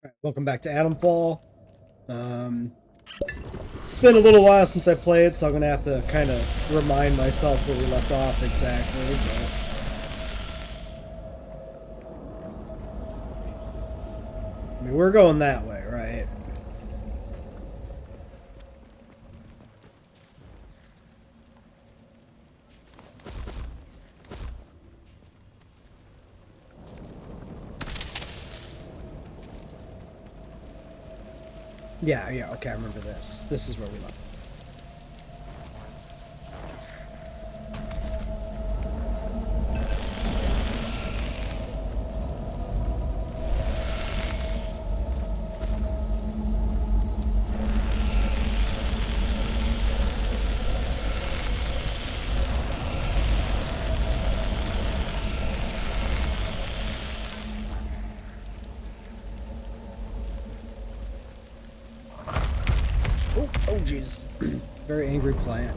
Alright, welcome back to Atomfall. It's been a little while since I played, so I'm gonna have to kind of remind myself where we left off exactly. But I mean, we're going that way, right? Yeah, okay, I remember this. This is where we left. Oh, jeez. Very angry plant.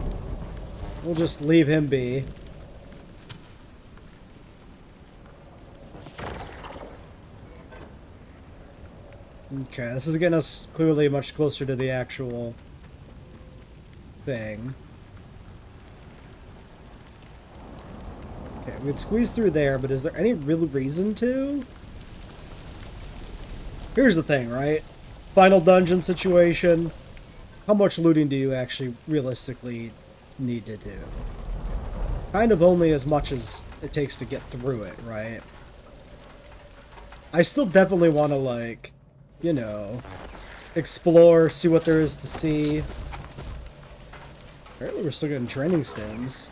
We'll just leave him be. Okay, this is getting us clearly much closer to the actual thing. Okay, we'd squeeze through there, but is there any real reason to? Here's the thing, right? Final dungeon situation. How much looting do you actually realistically need to do? Kind of only as much as it takes to get through it, right? I still definitely want to, like, you know, explore, see what there is to see. Apparently we're still getting training stems.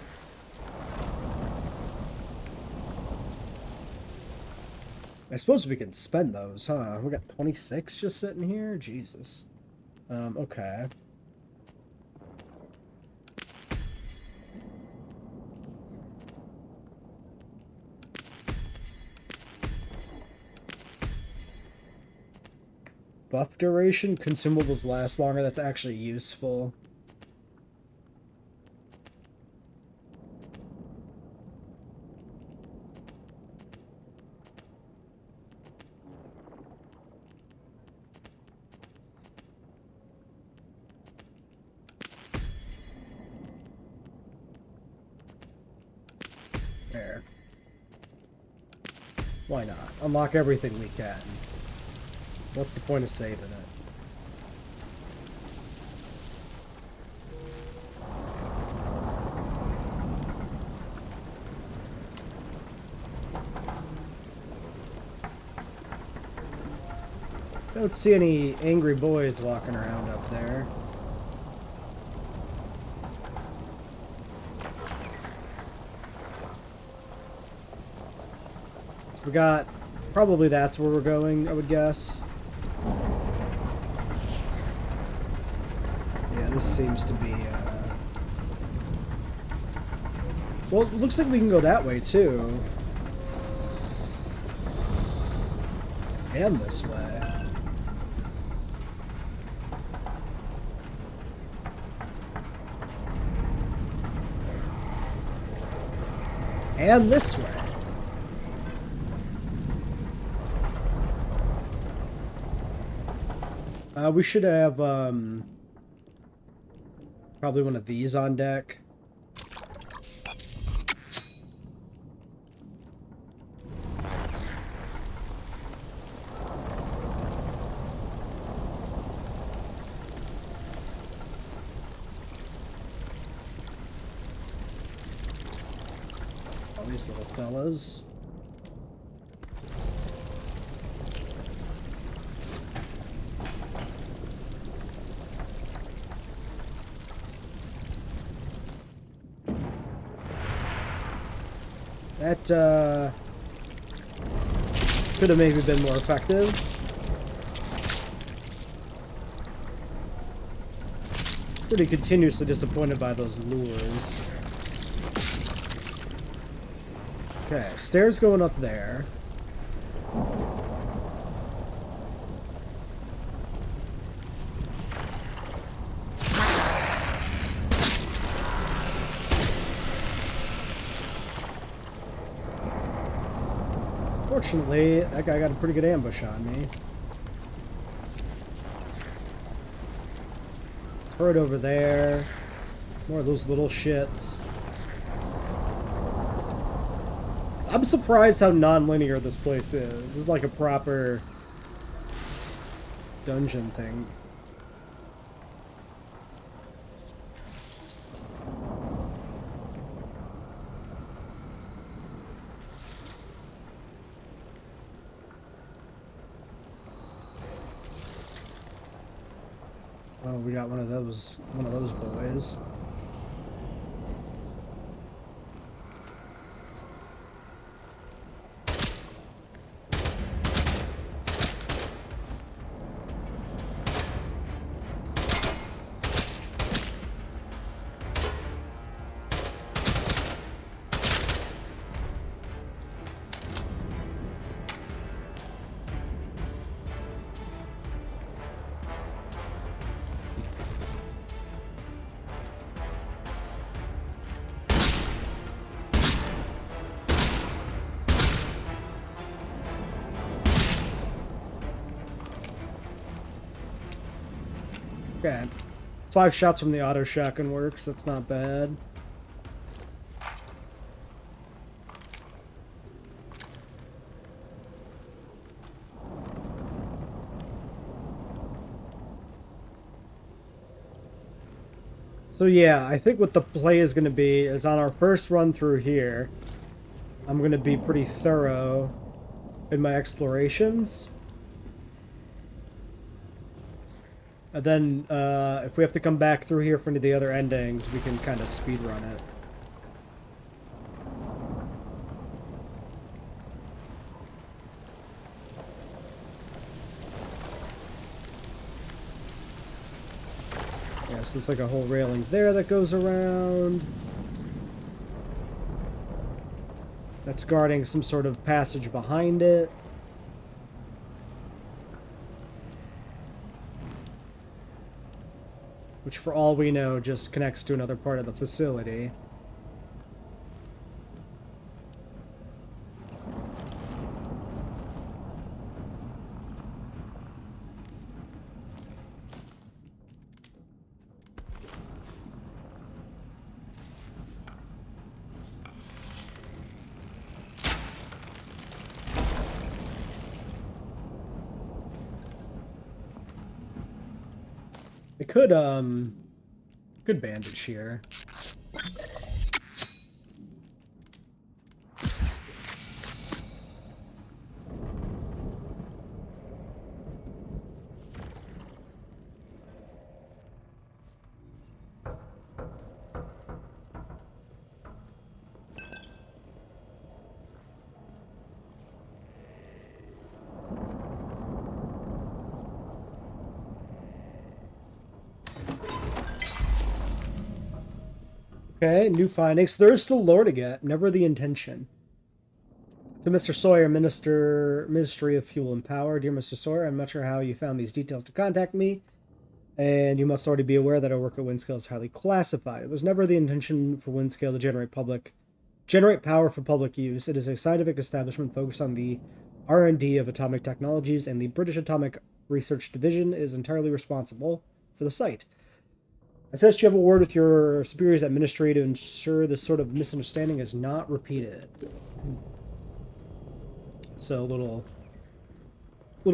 I suppose we can spend those, huh? We got 26 just sitting here? Jesus. Okay. Buff duration, consumables last longer. That's actually useful. There. Why not? Unlock everything we can. What's the point of saving it? Don't see any angry boys walking around up there. So we got... Probably that's where we're going, I would guess. Yeah, this seems to be, Well, it looks like we can go that way, too. And this way. And this way. We should have, probably one of these on deck. All these little fellas. That, could have maybe been more effective. Pretty continuously disappointed by those lures. Okay, stairs going up there. Fortunately, that guy got a pretty good ambush on me. turret over there. More of those little shits. I'm surprised how non-linear this place is. This is like a proper dungeon thing. Oh, we got one of those boys. Okay. 5 shots from the auto shotgun works. That's not bad. So yeah, I think what the play is going to be is on our first run through here, I'm going to be pretty thorough in my explorations. And then, if we have to come back through here for any of the other endings, we can kind of speedrun it. Yeah, so there's like a whole railing there that goes around. That's guarding some sort of passage behind it. Which, for all we know, just connects to another part of the facility. I could bandage here. Okay, new findings. There is still lore to get. Never the intention. To Mr. Sawyer, Ministry of Fuel and Power. Dear Mr. Sawyer, I'm not sure how you found these details to contact me, and you must already be aware that our work at Windscale is highly classified. It was never the intention for Windscale to generate power for public use. It is a scientific establishment focused on the R&D of atomic technologies, and the British Atomic Research Division is entirely responsible for the site. I suggest you have a word with your superiors at Ministry to ensure this sort of misunderstanding is not repeated. So, little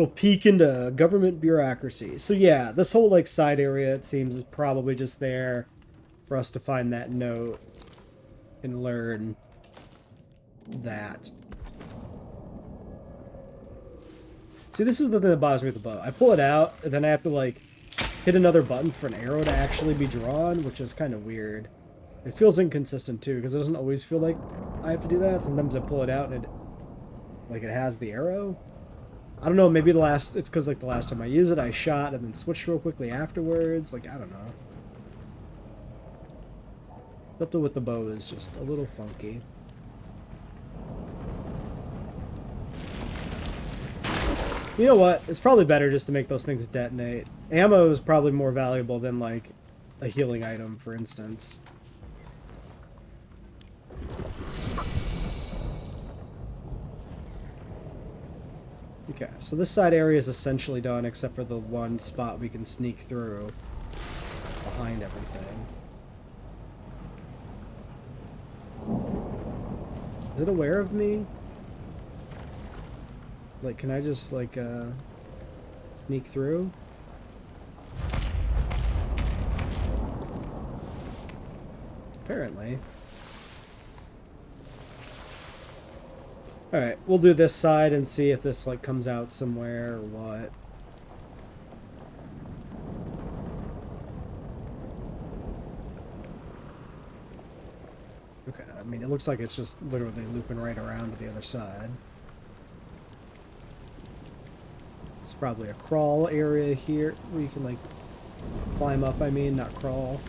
peek into government bureaucracy. So yeah, this whole like side area, it seems, is probably just there for us to find that note and learn that. See, this is the thing that bothers me with the bow. I pull it out, and then I have to like hit another button for an arrow to actually be drawn, which is kind of weird. It feels inconsistent too, because it doesn't always feel like I have to do that. Sometimes I pull it out and it has the arrow. I don't know, maybe it's because like the last time I used it, I shot and then switched real quickly afterwards. Like, I don't know. Something with the bow is just a little funky. You know what? It's probably better just to make those things detonate. Ammo is probably more valuable than, like, a healing item, for instance. Okay, so this side area is essentially done, except for the one spot we can sneak through. behind everything. Is it aware of me? Like, can I just, like, sneak through? Apparently. Alright, we'll do this side and see if this, like, comes out somewhere or what. Okay, I mean, it looks like it's just literally looping right around to the other side. It's probably a crawl area here where you can, like, climb up, I mean, not crawl.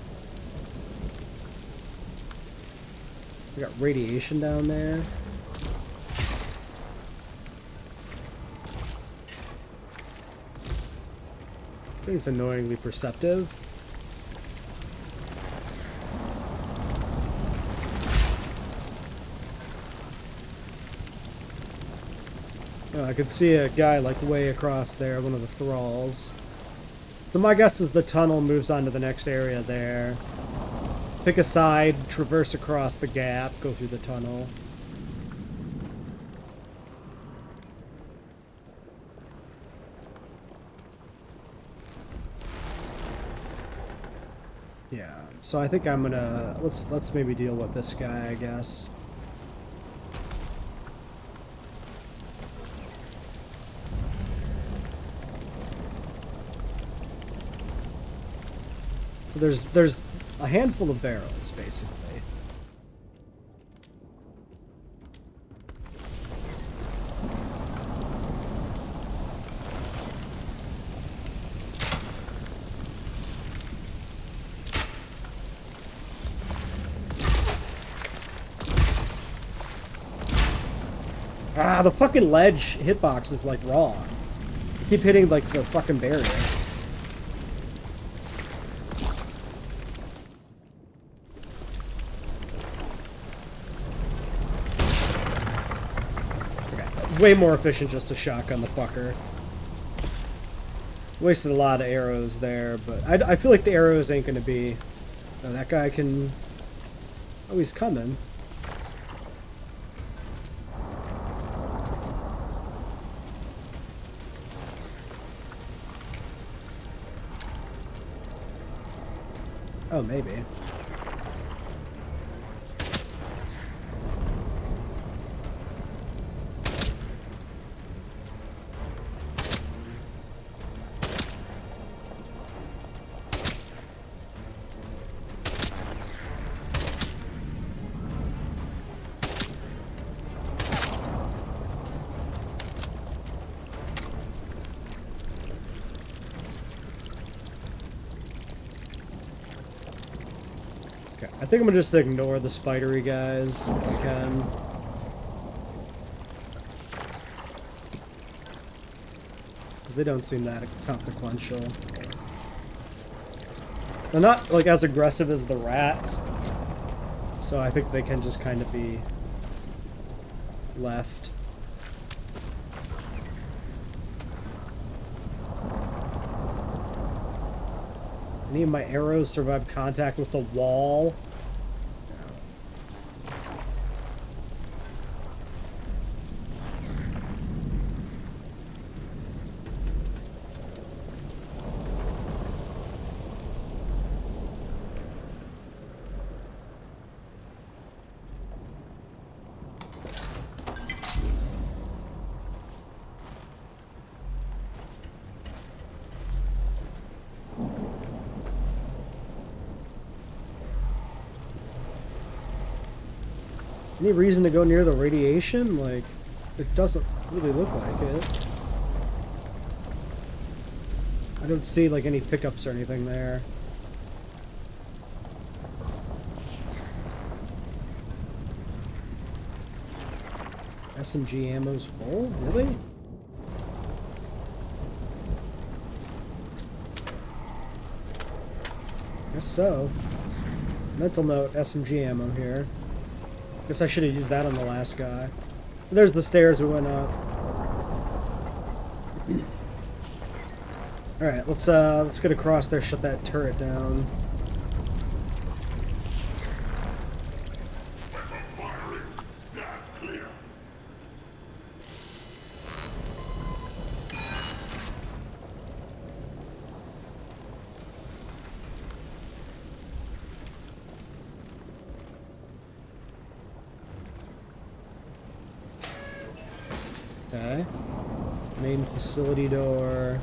We got radiation down there. I think it's annoyingly perceptive. Oh, I could see a guy like way across there, one of the thralls. So my guess is the tunnel moves on to the next area there. Pick a side, traverse across the gap, go through the tunnel. Yeah, so I think I'm gonna let's maybe deal with this guy, I guess. So there's a handful of barrels, basically. Ah, the fucking ledge hitbox is, like, wrong. I keep hitting, like, the fucking barrier. Way more efficient just to shotgun the fucker. Wasted a lot of arrows there, but I feel like the arrows ain't gonna be... Oh, that guy can... Oh, he's coming. Oh, maybe. I think I'm gonna just ignore the spidery guys if I can. Because they don't seem that consequential. They're not, like, as aggressive as the rats. So I think they can just kind of be left. Any of my arrows survive contact with the wall? Any reason to go near the radiation? Like, it doesn't really look like it. I don't see, like, any pickups or anything there. SMG ammo's full? Really? Guess so. Mental note, SMG ammo here. Guess I should have used that on the last guy. There's the stairs we went up. Alright, let's get across there, shut that turret down. facility door.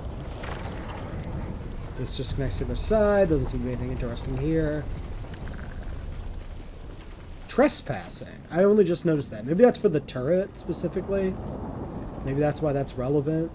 This just connects to the side. Doesn't seem to be anything interesting here. Trespassing. I only just noticed that. Maybe that's for the turret specifically. Maybe that's why that's relevant.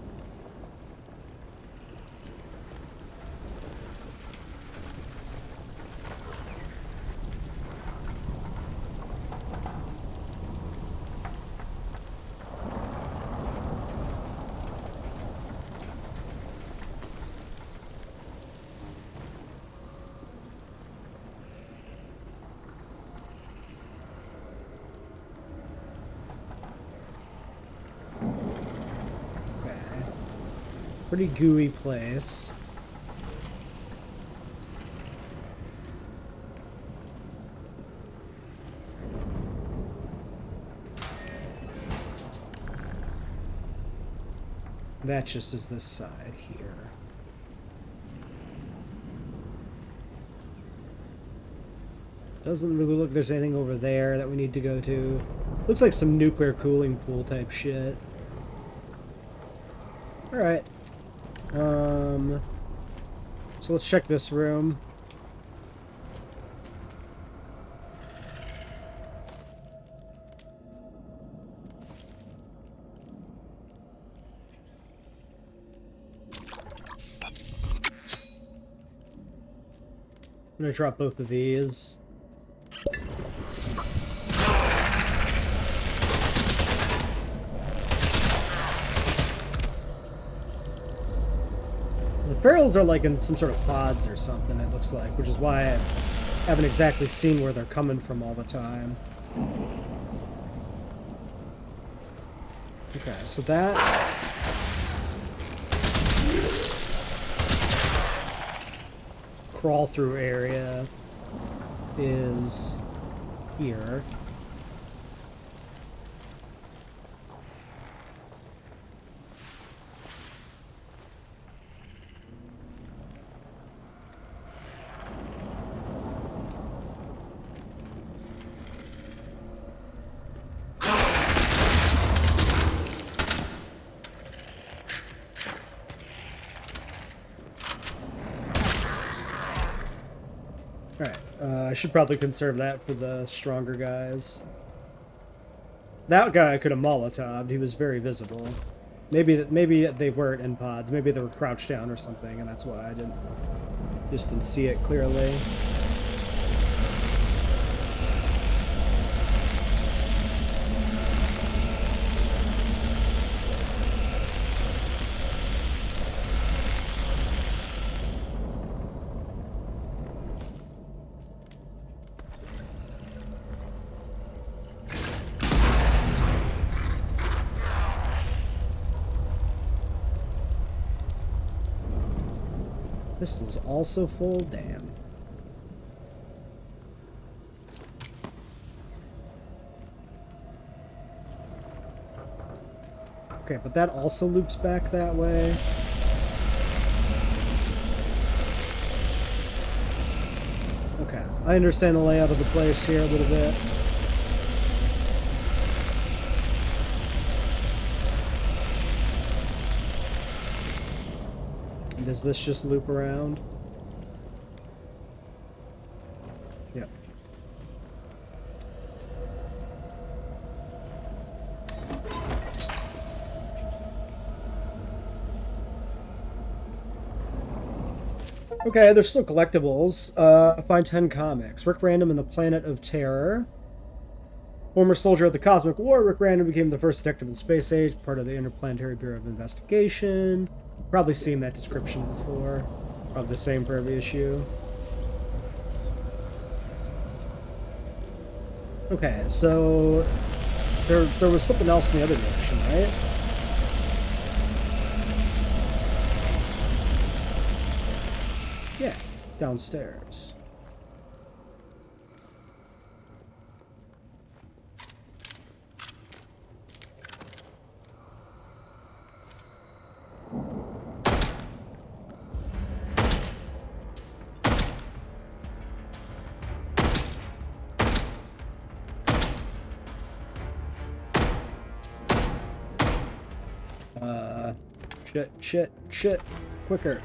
Pretty gooey place. That just is this side here. Doesn't really look like there's anything over there that we need to go to. Looks like some nuclear cooling pool type shit. Alright. So let's check this room. I'm gonna drop both of these. Barrels are like in some sort of pods or something, it looks like, which is why I haven't exactly seen where they're coming from all the time. Okay, so that... crawl through area is here. I should probably conserve that for the stronger guys. That guy I could have Molotov'd. He was very visible. Maybe they weren't in pods. Maybe they were crouched down or something, and that's why I just didn't see it clearly. This is also full, damn. Okay, but that also loops back that way. Okay, I understand the layout of the place here a little bit. Does this just loop around? Yep. Okay, there's still collectibles. Find 10 comics. Rick Random and the Planet of Terror. Former soldier of the Cosmic War, Rick Random became the first detective in Space Age, part of the Interplanetary Bureau of Investigation. Probably seen that description before. Probably the same for every issue. Okay, so there was something else in the other direction, right? Yeah, downstairs. Shit, shit, shit. Quicker.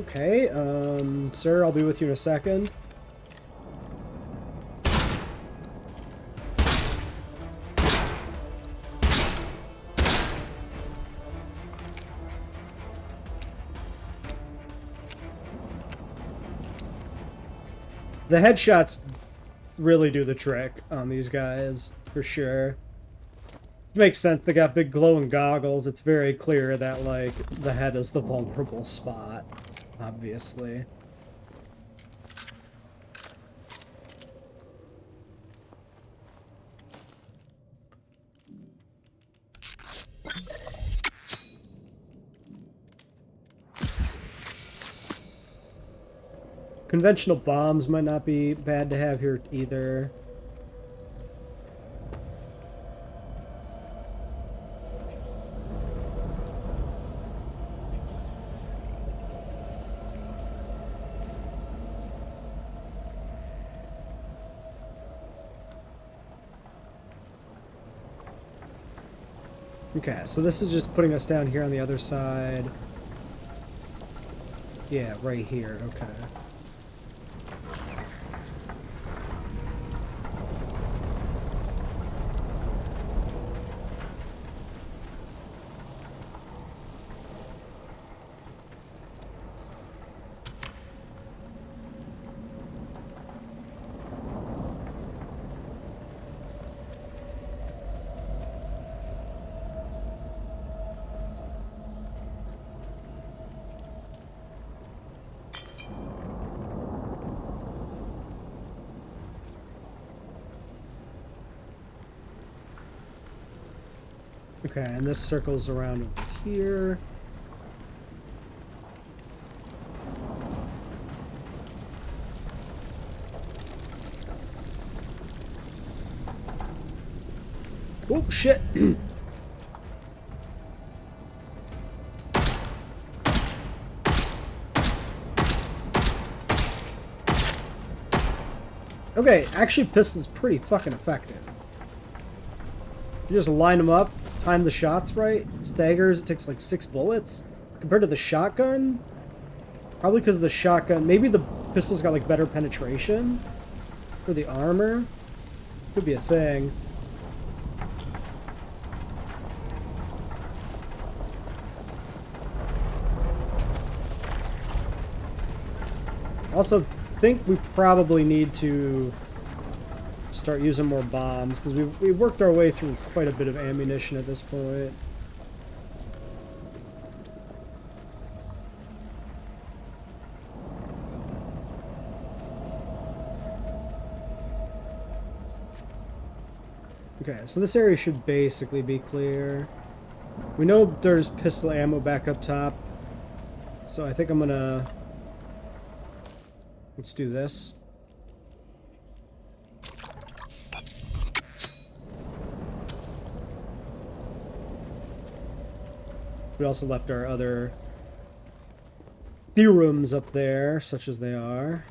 Okay, sir, I'll be with you in a second. The headshots really do the trick on these guys, for sure. Makes sense, they got big glowing goggles. It's very clear that, like, the head is the vulnerable spot, obviously. Conventional bombs might not be bad to have here either. Okay, so this is just putting us down here on the other side. Yeah, right here, okay. Okay, and this circles around over here. Oh, shit! Okay, actually pistol's pretty fucking effective. You just line them up, time the shots right, staggers, it takes like 6 bullets. Compared to the shotgun, probably because the shotgun, maybe the pistol's got like better penetration for the armor. Could be a thing. Also, think we probably need to start using more bombs because we've worked our way through quite a bit of ammunition at this point. Okay, so this area should basically be clear. We know there's pistol ammo back up top, so I think I'm gonna... Let's do this. We also left our other theorems up there, such as they are.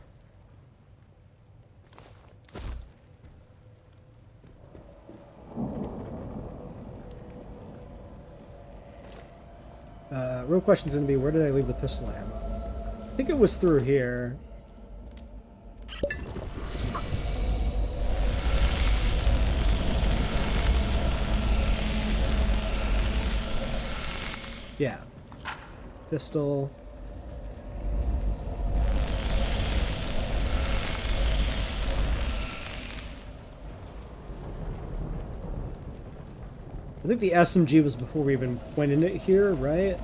Real question's gonna be, where did I leave the pistol ammo? I think it was through here. Yeah. Pistol. I think the SMG was before we even went in it here, right?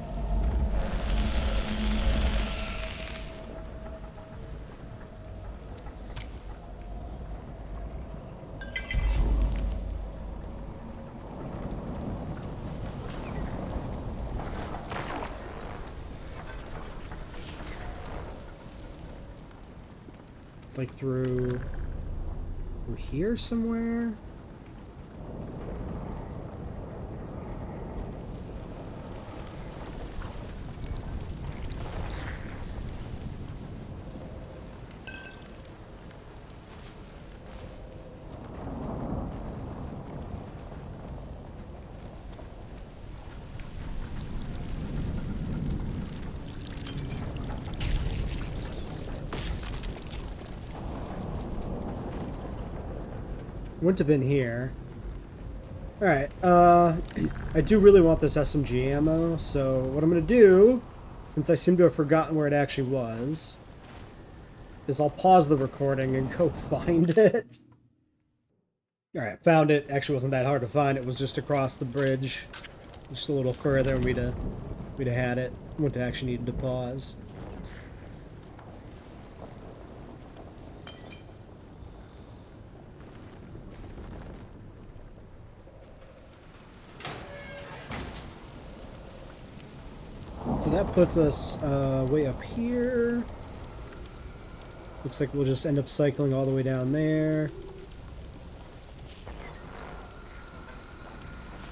Like through here somewhere? Wouldn't have been here. Alright, I do really want this SMG ammo, so what I'm going to do, since I seem to have forgotten where it actually was, is I'll pause the recording and go find it. Alright, found it. Actually wasn't that hard to find. It was just across the bridge. Just a little further and we'd have had it. Wouldn't have actually needed to pause. So that puts us way up here. Looks like we'll just end up cycling all the way down there.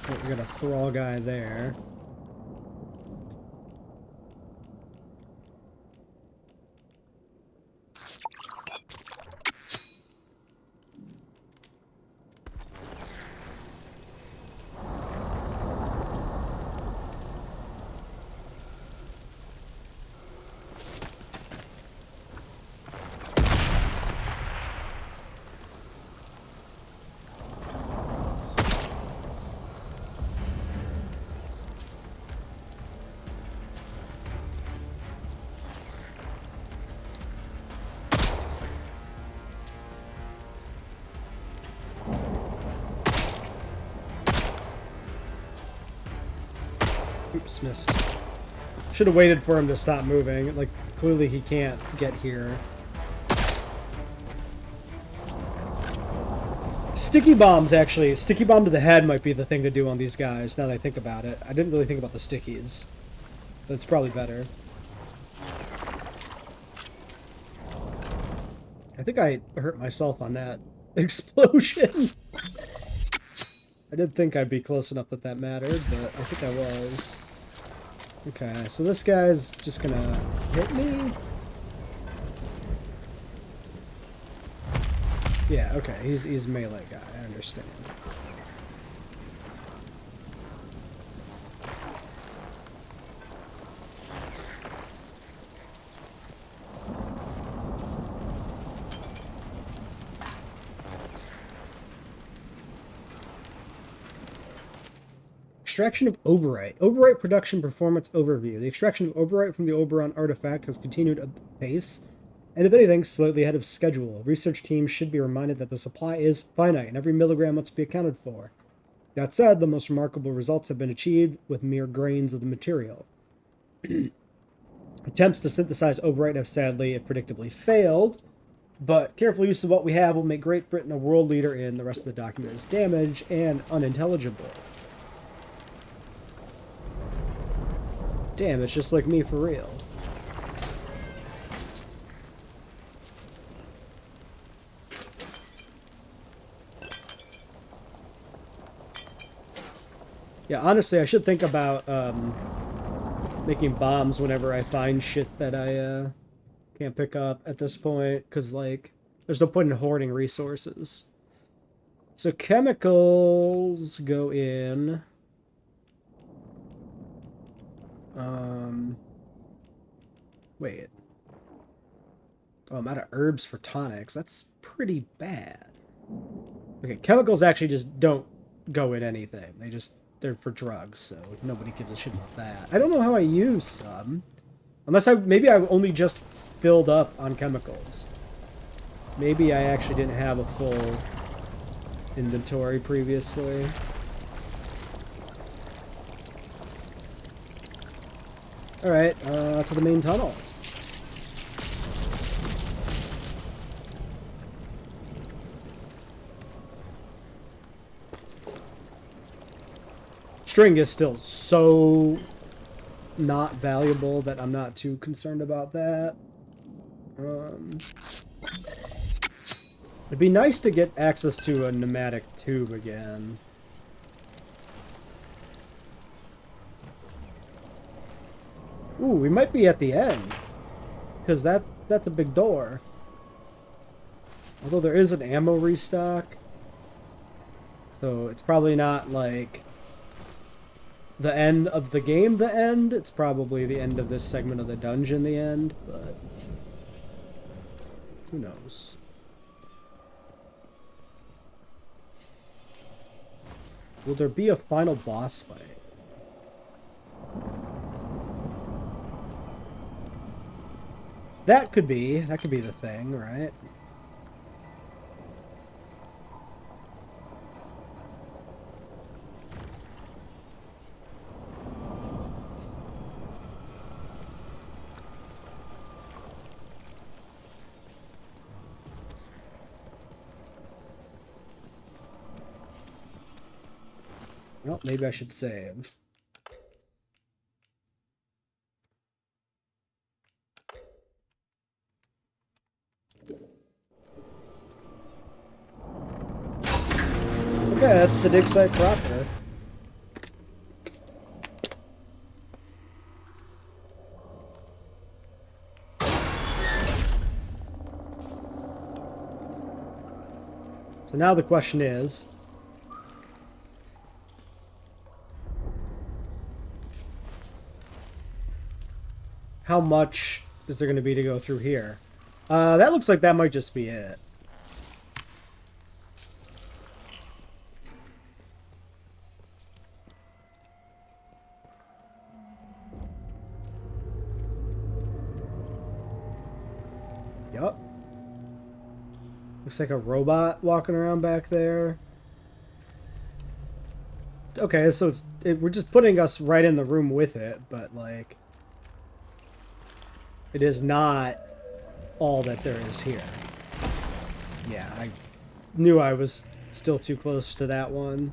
Oh, we got a thrall guy there. Oops, missed. Should have waited for him to stop moving. Like, clearly he can't get here. Sticky bombs, actually. Sticky bomb to the head might be the thing to do on these guys, now that I think about it. I didn't really think about the stickies. But it's probably better. I think I hurt myself on that explosion. I did think I'd be close enough that mattered, but I think I was. Okay, so this guy's just gonna hit me? Yeah, okay, he's a melee guy, I understand. Extraction of Oberite. Oberite production performance overview. The extraction of Oberite from the Oberon artifact has continued at pace, and if anything, slightly ahead of schedule. Research teams should be reminded that the supply is finite, and every milligram must be accounted for. That said, the most remarkable results have been achieved with mere grains of the material. Attempts to synthesize Oberite have sadly, if predictably, failed, but careful use of what we have will make Great Britain a world leader in. The rest of the document is damaged and unintelligible. Damn, it's just like me for real. Yeah, honestly, I should think about making bombs whenever I find shit that I can't pick up at this point, because, like, there's no point in hoarding resources. So chemicals go in... wait. Oh, I'm out of herbs for tonics. That's pretty bad. Okay, chemicals actually just don't go in anything. They're for drugs, so nobody gives a shit about that. I don't know how I use some. Unless maybe I only just filled up on chemicals. Maybe I actually didn't have a full inventory previously. Alright, to the main tunnel. String is still so not valuable that I'm not too concerned about that. It'd be nice to get access to a pneumatic tube again. Ooh, we might be at the end. Because that's a big door. Although there is an ammo restock. So it's probably not like the end of the game, the end. It's probably the end of this segment of the dungeon, the end. But who knows? Will there be a final boss fight? That could be the thing, right? Well, maybe I should save. Okay, that's the dig site proper. So now the question is, how much is there going to be to go through here? That looks like that might just be it. Yup. Looks like a robot walking around back there. Okay, so we're just putting us right in the room with it, but like, it is not all that there is here. Yeah, I knew I was still too close to that one.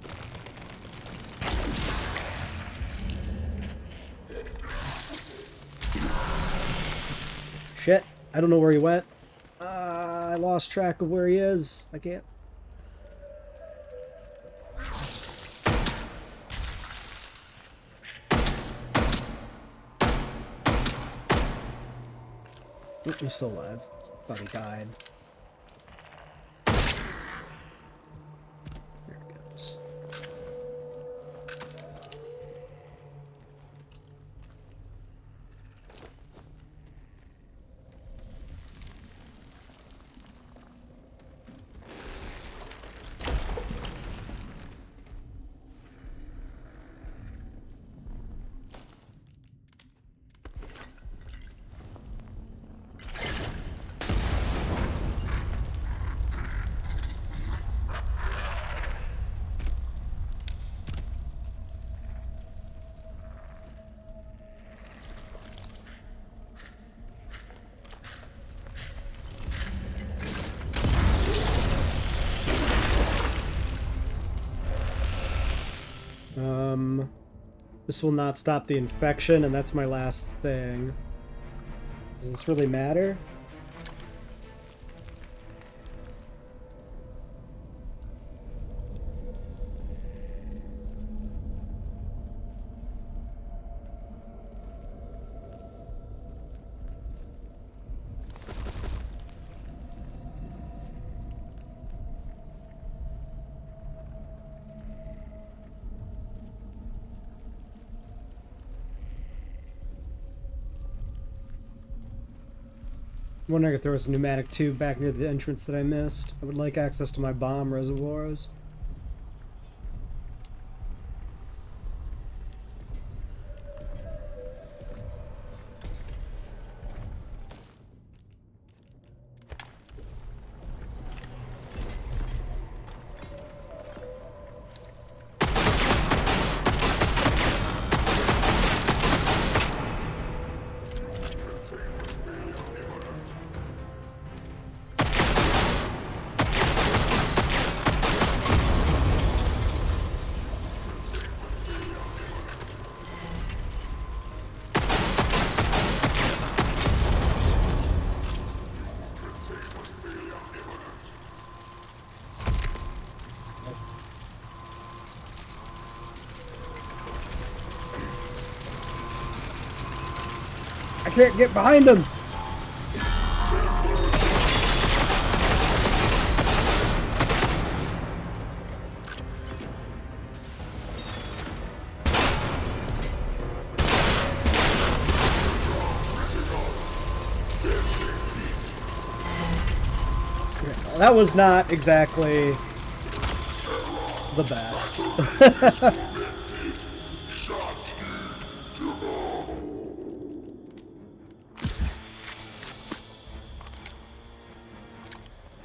Shit, I don't know where he went. I lost track of where he is. I can't. Oh, he's still alive. Thought he died. There it goes. This will not stop the infection, and that's my last thing. Does this really matter? I'm wondering if there was a pneumatic tube back near the entrance that I missed. I would like access to my bomb reservoirs. I can't get behind him! That was not exactly the best.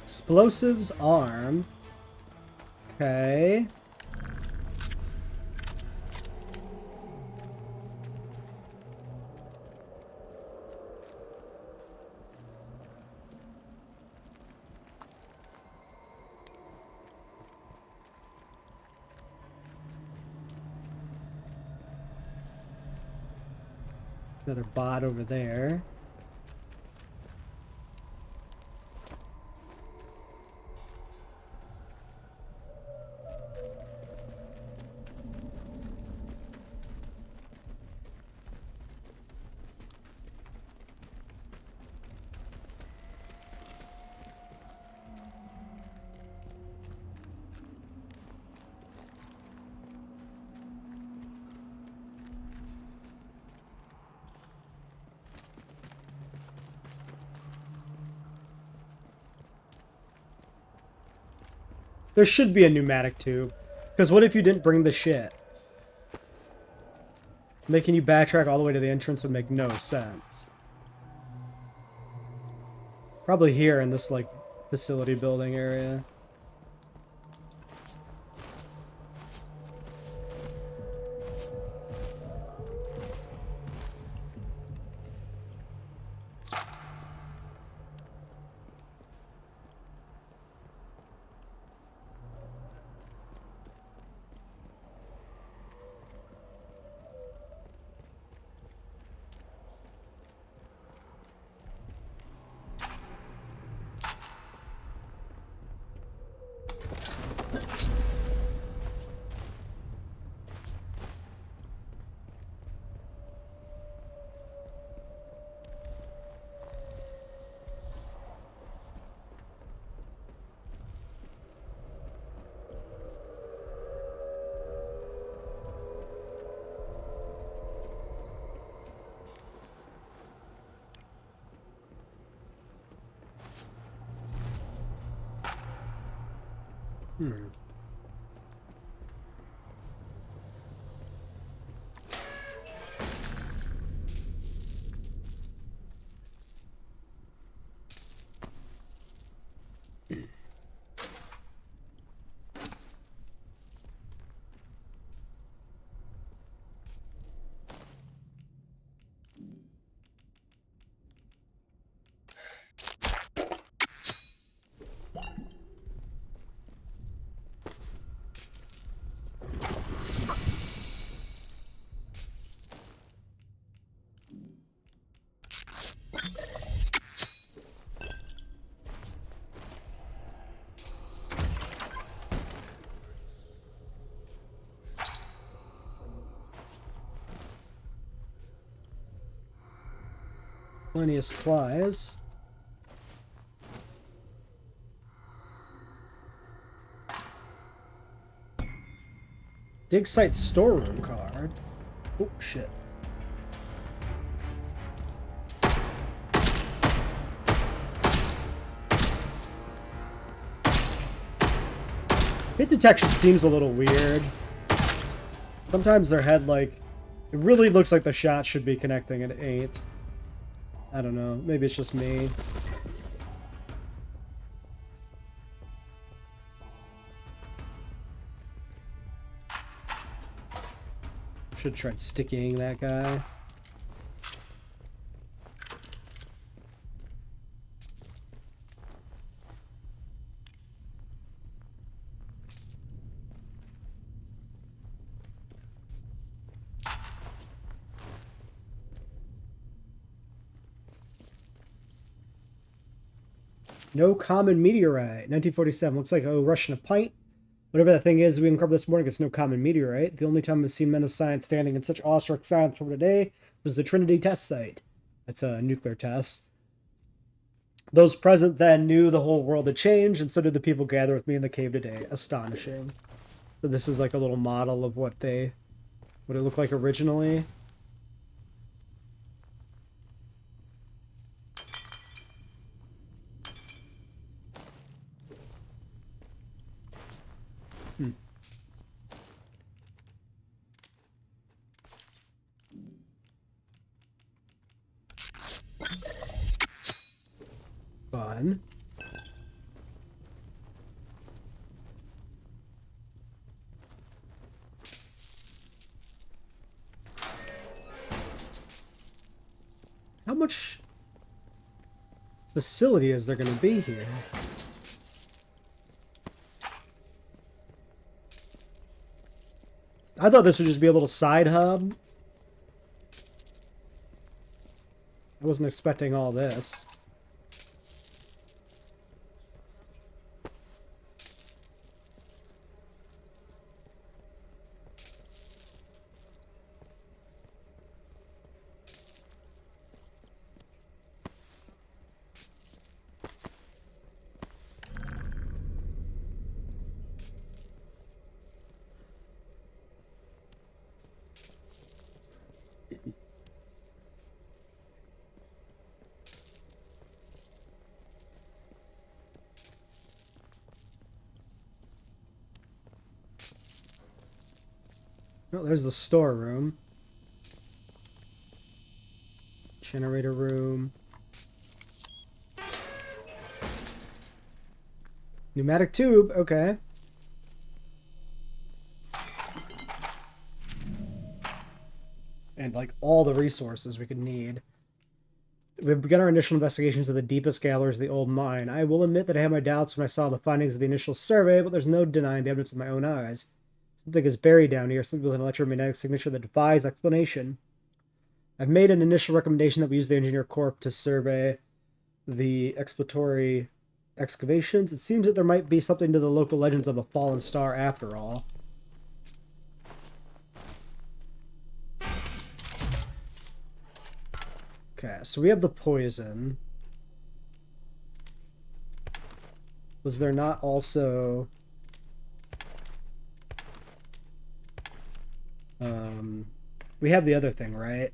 Explosives arm. Okay. Another bot over there. There should be a pneumatic tube. Because what if you didn't bring the shit? Making you backtrack all the way to the entrance would make no sense. Probably here in this, like, facility building area. Plenty of supplies. Dig site storeroom card. Oh, shit. Hit detection seems a little weird. Sometimes their head, like, it really looks like the shot should be connecting and it ain't. I don't know. Maybe it's just me. Should have tried sticking that guy. No common meteorite. 1947. Looks like a Russian a pint. Whatever that thing is we uncovered this morning, it's no common meteorite. The only time I've seen men of science standing in such awestruck silence over today was the Trinity test site. It's a nuclear test. Those present then knew the whole world had changed, and so did the people gathered with me in the cave today. Astonishing. So this is like a little model of what it looked like originally. Fun. How much facility is there going to be here? I thought this would just be a little side hub. I wasn't expecting all this. Oh, there's the storeroom. Generator room. Pneumatic tube, okay. And like all the resources we could need. We've begun our initial investigations of the deepest galleries of the old mine. I will admit that I had my doubts when I saw the findings of the initial survey, but there's no denying the evidence with my own eyes. Something is buried down here, something with an electromagnetic signature that defies explanation. I've made an initial recommendation that we use the Engineer Corps to survey the exploratory excavations. It seems that there might be something to the local legends of a fallen star after all. Okay, so we have the poison. Was there not also... we have the other thing, right?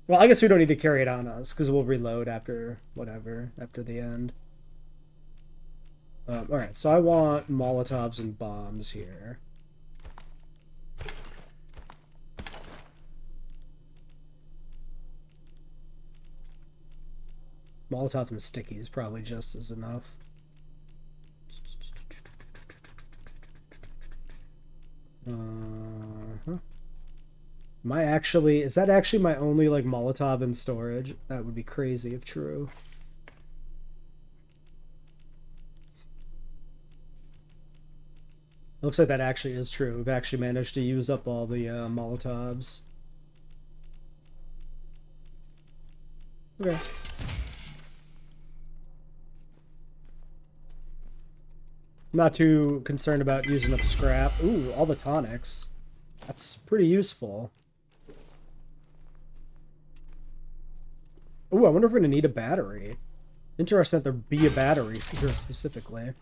Well, I guess we don't need to carry it on us, because we'll reload after whatever, after the end. Alright, so I want Molotovs and bombs here. Molotovs and stickies probably just is enough. Am I actually... Is that actually my only, like, Molotov in storage? That would be crazy if true. Looks like that actually is true. We've actually managed to use up all the Molotovs. Okay. I'm not too concerned about using up scrap. Ooh, all the tonics. That's pretty useful. Ooh, I wonder if we're going to need a battery. Interesting that there be a battery here specifically.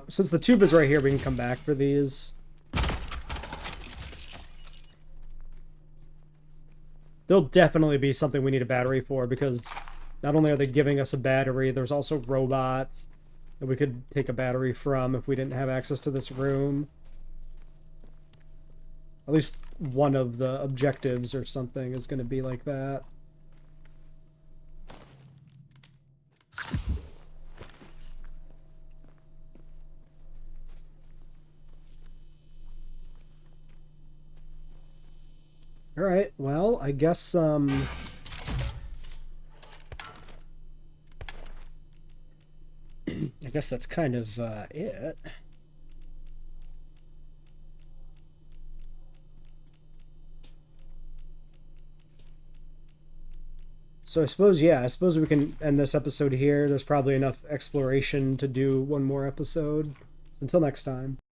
Since the tube is right here, we can come back for these. There'll definitely be something we need a battery for, because not only are they giving us a battery, there's also robots that we could take a battery from if we didn't have access to this room. At least one of the objectives or something is going to be like that. Alright, well, I guess, I guess that's kind of, it. So I suppose, yeah, I suppose we can end this episode here. There's probably enough exploration to do one more episode. So until next time.